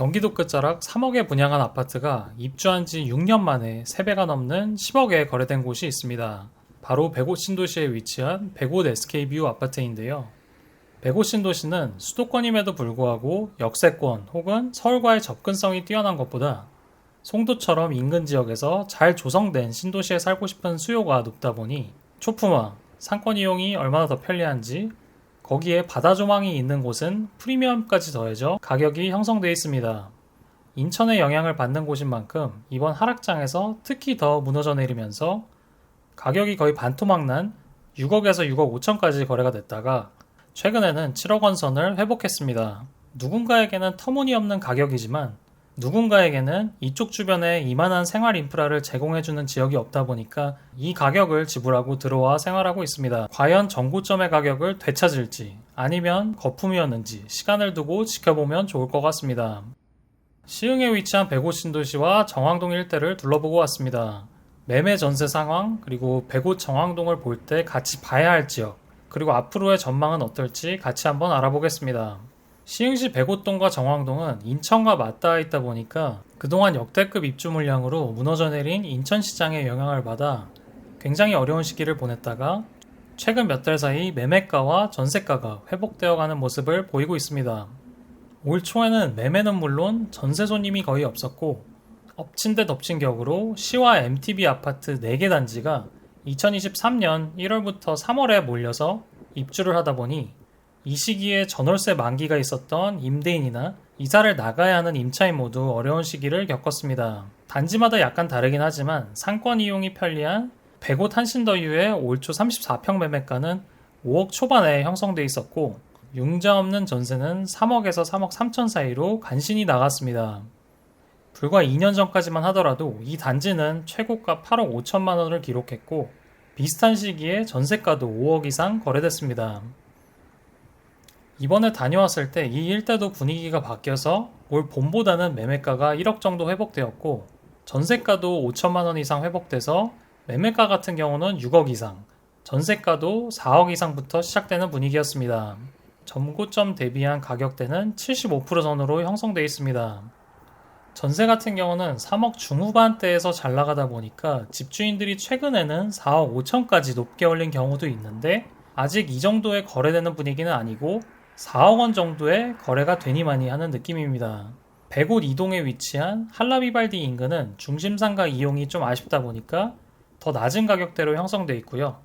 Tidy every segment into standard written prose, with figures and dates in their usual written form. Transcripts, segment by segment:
경기도 끝자락 3억에 분양한 아파트가 입주한 지 6년 만에 3배가 넘는 10억에 거래된 곳이 있습니다. 바로 백옷 신도시에 위치한 백옷 SK뷰 아파트인데요. 백옷 신도시는 수도권임에도 불구하고 역세권 혹은 서울과의 접근성이 뛰어난 것보다 송도처럼 인근 지역에서 잘 조성된 신도시에 살고 싶은 수요가 높다 보니 초품화, 상권 이용이 얼마나 더 편리한지, 거기에 바다 조망이 있는 곳은 프리미엄까지 더해져 가격이 형성되어 있습니다. 인천의 영향을 받는 곳인 만큼 이번 하락장에서 특히 더 무너져 내리면서 가격이 거의 반토막 난 6억에서 6억 5천까지 거래가 됐다가 최근에는 7억 원 선을 회복했습니다. 누군가에게는 터무니없는 가격이지만 누군가에게는 이쪽 주변에 이만한 생활 인프라를 제공해주는 지역이 없다 보니까 이 가격을 지불하고 들어와 생활하고 있습니다. 과연 정고점의 가격을 되찾을지 아니면 거품이었는지 시간을 두고 지켜보면 좋을 것 같습니다. 시흥에 위치한 백옷 신도시와 정왕동 일대를 둘러보고 왔습니다. 매매 전세 상황 그리고 백옷 정왕동을 볼 때 같이 봐야 할 지역 그리고 앞으로의 전망은 어떨지 같이 한번 알아보겠습니다. 시흥시 백옷동과 정왕동은 인천과 맞닿아 있다 보니까 그동안 역대급 입주 물량으로 무너져 내린 인천시장의 영향을 받아 굉장히 어려운 시기를 보냈다가 최근 몇 달 사이 매매가와 전세가가 회복되어 가는 모습을 보이고 있습니다. 올 초에는 매매는 물론 전세 손님이 거의 없었고 엎친 데 덮친 격으로 시와 MTB 아파트 4개 단지가 2023년 1월부터 3월에 몰려서 입주를 하다 보니 이 시기에 전월세 만기가 있었던 임대인이나 이사를 나가야 하는 임차인 모두 어려운 시기를 겪었습니다. 단지마다 약간 다르긴 하지만 상권 이용이 편리한 백옷 한신더유의 올 초 34평 매매가는 5억 초반에 형성돼 있었고 융자 없는 전세는 3억에서 3억 3천 사이로 간신히 나갔습니다. 불과 2년 전까지만 하더라도 이 단지는 최고가 8억 5천만 원을 기록했고 비슷한 시기에 전세가도 5억 이상 거래됐습니다. 이번에 다녀왔을 때 이 일대도 분위기가 바뀌어서 올 봄보다는 매매가가 1억 정도 회복되었고 전세가도 5천만 원 이상 회복돼서 매매가 같은 경우는 6억 이상, 전세가도 4억 이상부터 시작되는 분위기였습니다. 전고점 대비한 가격대는 75% 선으로 형성되어 있습니다. 전세 같은 경우는 3억 중후반대에서 잘 나가다 보니까 집주인들이 최근에는 4억 5천까지 높게 올린 경우도 있는데 아직 이 정도의 거래되는 분위기는 아니고 4억 원 정도의 거래가 되니마니 하는 느낌입니다. 백옷 이동에 위치한 한라비발디 인근은 중심상가 이용이 좀 아쉽다 보니까 더 낮은 가격대로 형성되어 있고요.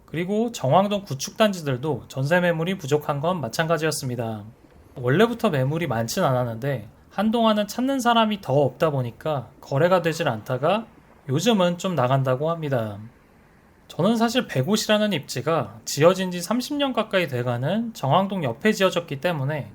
그리고 정왕동 구축단지들도 전세 매물이 부족한 건 마찬가지였습니다. 원래부터 매물이 많진 않았는데 한동안은 찾는 사람이 더 없다 보니까 거래가 되질 않다가 요즘은 좀 나간다고 합니다. 저는 사실 백옷이라는 입지가 지어진 지 30년 가까이 돼가는 정왕동 옆에 지어졌기 때문에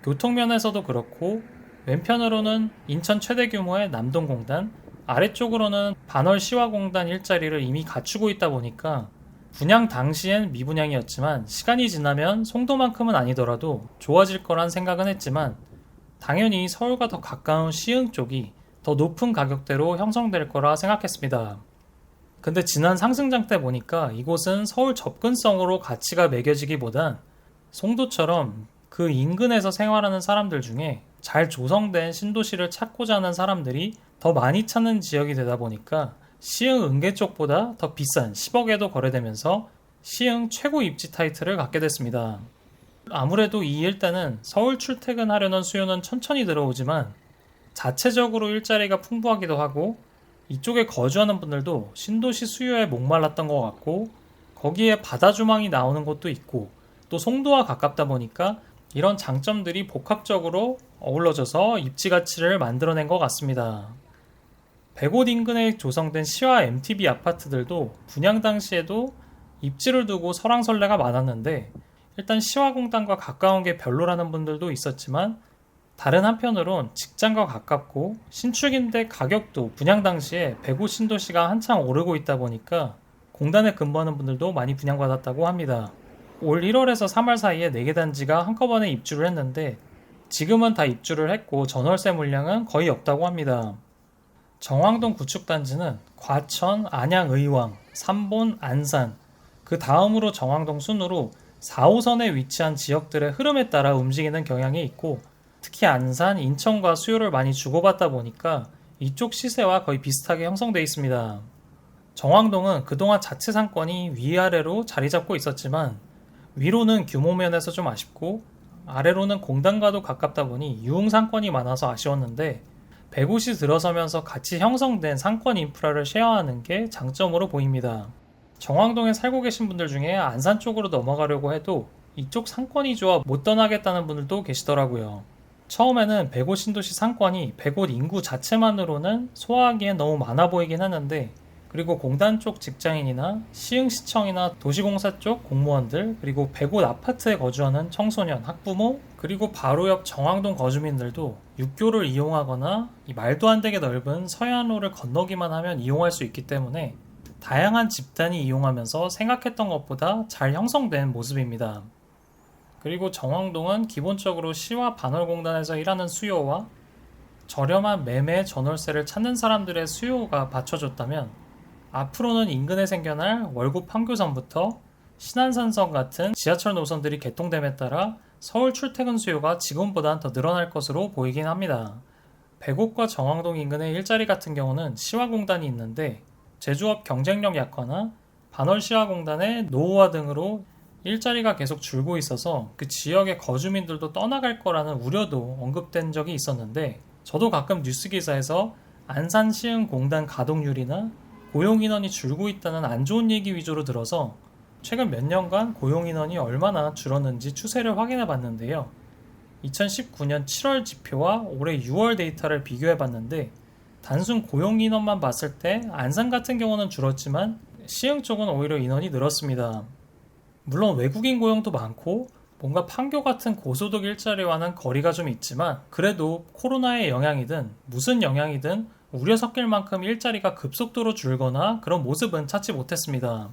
교통면에서도 그렇고 왼편으로는 인천 최대 규모의 남동공단, 아래쪽으로는 반월시화공단 일자리를 이미 갖추고 있다 보니까 분양 당시엔 미분양이었지만 시간이 지나면 송도만큼은 아니더라도 좋아질 거란 생각은 했지만 당연히 서울과 더 가까운 시흥 쪽이 더 높은 가격대로 형성될 거라 생각했습니다. 근데 지난 상승장 때 보니까 이곳은 서울 접근성으로 가치가 매겨지기보단 송도처럼 그 인근에서 생활하는 사람들 중에 잘 조성된 신도시를 찾고자 하는 사람들이 더 많이 찾는 지역이 되다 보니까 시흥 은계 쪽보다 더 비싼 10억에도 거래되면서 시흥 최고 입지 타이틀을 갖게 됐습니다. 아무래도 이 일대는 서울 출퇴근하려는 수요는 천천히 들어오지만 자체적으로 일자리가 풍부하기도 하고 이쪽에 거주하는 분들도 신도시 수요에 목말랐던 것 같고 거기에 바다 조망이 나오는 곳도 있고 또 송도와 가깝다 보니까 이런 장점들이 복합적으로 어우러져서 입지 가치를 만들어낸 것 같습니다. 백옷 인근에 조성된 시와 MTB 아파트들도 분양 당시에도 입지를 두고 설왕설래가 많았는데 일단 시화공단과 가까운 게 별로라는 분들도 있었지만 다른 한편으론 직장과 가깝고 신축인데 가격도 분양 당시에 백옷 신도시가 한창 오르고 있다 보니까 공단에 근무하는 분들도 많이 분양받았다고 합니다. 올 1월에서 3월 사이에 4개 단지가 한꺼번에 입주를 했는데 지금은 다 입주를 했고 전월세 물량은 거의 없다고 합니다. 정왕동 구축단지는 과천, 안양, 의왕, 삼본, 안산 그 다음으로 정왕동 순으로 4호선에 위치한 지역들의 흐름에 따라 움직이는 경향이 있고 특히 안산, 인천과 수요를 많이 주고받다 보니까 이쪽 시세와 거의 비슷하게 형성되어 있습니다. 정왕동은 그동안 자체 상권이 위아래로 자리 잡고 있었지만 위로는 규모 면에서 좀 아쉽고 아래로는 공단과도 가깝다 보니 유흥 상권이 많아서 아쉬웠는데 100옷이 들어서면서 같이 형성된 상권 인프라를 쉐어하는 게 장점으로 보입니다. 정왕동에 살고 계신 분들 중에 안산 쪽으로 넘어가려고 해도 이쪽 상권이 좋아 못 떠나겠다는 분들도 계시더라고요. 처음에는 100옷 신도시 상권이 100옷 인구 자체만으로는 소화하기엔 너무 많아 보이긴 하는데, 그리고 공단 쪽 직장인이나 시흥시청이나 도시공사 쪽 공무원들, 그리고 100옷 아파트에 거주하는 청소년, 학부모, 그리고 바로 옆 정왕동 거주민들도 육교를 이용하거나 이 말도 안 되게 넓은 서해안로를 건너기만 하면 이용할 수 있기 때문에 다양한 집단이 이용하면서 생각했던 것보다 잘 형성된 모습입니다. 그리고 정왕동은 기본적으로 시와 반월공단에서 일하는 수요와 저렴한 매매 전월세를 찾는 사람들의 수요가 받쳐줬다면, 앞으로는 인근에 생겨날 월급 판교선부터 신안산선 같은 지하철 노선들이 개통됨에 따라 서울 출퇴근 수요가 지금보다 더 늘어날 것으로 보이긴 합니다. 백옥과 정왕동 인근의 일자리 같은 경우는 시화공단이 있는데 제조업 경쟁력 약화나 반월 시화공단의 노후화 등으로 일자리가 계속 줄고 있어서 그 지역의 거주민들도 떠나갈 거라는 우려도 언급된 적이 있었는데, 저도 가끔 뉴스 기사에서 안산 시흥 공단 가동률이나 고용 인원이 줄고 있다는 안 좋은 얘기 위주로 들어서 최근 몇 년간 고용 인원이 얼마나 줄었는지 추세를 확인해 봤는데요. 2019년 7월 지표와 올해 6월 데이터를 비교해 봤는데 단순 고용 인원만 봤을 때 안산 같은 경우는 줄었지만 시흥 쪽은 오히려 인원이 늘었습니다. 물론 외국인 고용도 많고 뭔가 판교 같은 고소득 일자리와는 거리가 좀 있지만, 그래도 코로나의 영향이든 무슨 영향이든 우려 섞일 만큼 일자리가 급속도로 줄거나 그런 모습은 찾지 못했습니다.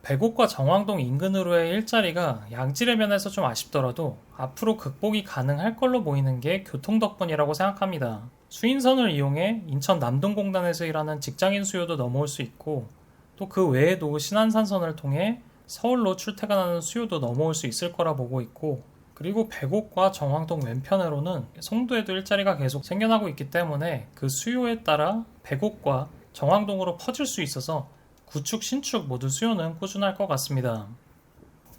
백옥과 정왕동 인근으로의 일자리가 양질의 면에서 좀 아쉽더라도 앞으로 극복이 가능할 걸로 보이는 게 교통 덕분이라고 생각합니다. 수인선을 이용해 인천 남동공단에서 일하는 직장인 수요도 넘어올 수 있고, 또 그 외에도 신안산선을 통해 서울로 출퇴근하는 수요도 넘어올 수 있을 거라 보고 있고, 그리고 백옥과 정왕동 왼편으로는 송도에도 일자리가 계속 생겨나고 있기 때문에 그 수요에 따라 백옥과 정왕동으로 퍼질 수 있어서 구축, 신축 모두 수요는 꾸준할 것 같습니다.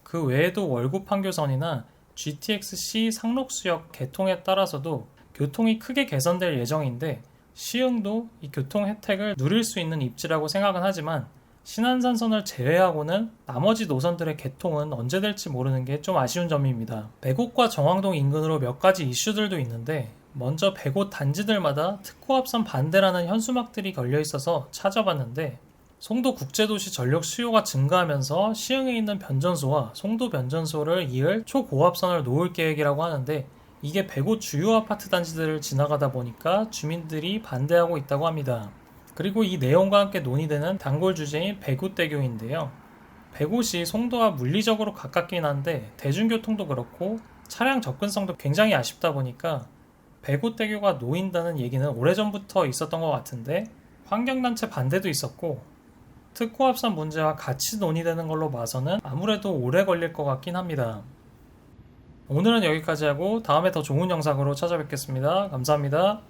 그 외에도 월구 판교선이나 GTX-C 상록수역 개통에 따라서도 교통이 크게 개선될 예정인데, 시흥도 이 교통 혜택을 누릴 수 있는 입지라고 생각은 하지만 신안산선을 제외하고는 나머지 노선들의 개통은 언제 될지 모르는 게 좀 아쉬운 점입니다. 백옥과 정왕동 인근으로 몇 가지 이슈들도 있는데, 먼저 백옥 단지들마다 특호합선 반대라는 현수막들이 걸려 있어서 찾아봤는데, 송도 국제도시 전력 수요가 증가하면서 시흥에 있는 변전소와 송도 변전소를 이을 초고압선을 놓을 계획이라고 하는데, 이게 백옥 주요 아파트 단지들을 지나가다 보니까 주민들이 반대하고 있다고 합니다. 그리고 이 내용과 함께 논의되는 단골 주제인 백옥대교인데요. 백옥이 송도와 물리적으로 가깝긴 한데 대중교통도 그렇고 차량 접근성도 굉장히 아쉽다 보니까 백옥대교가 놓인다는 얘기는 오래전부터 있었던 것 같은데, 환경단체 반대도 있었고 특호합선 문제와 같이 논의되는 걸로 봐서는 아무래도 오래 걸릴 것 같긴 합니다. 오늘은 여기까지 하고 다음에 더 좋은 영상으로 찾아뵙겠습니다. 감사합니다.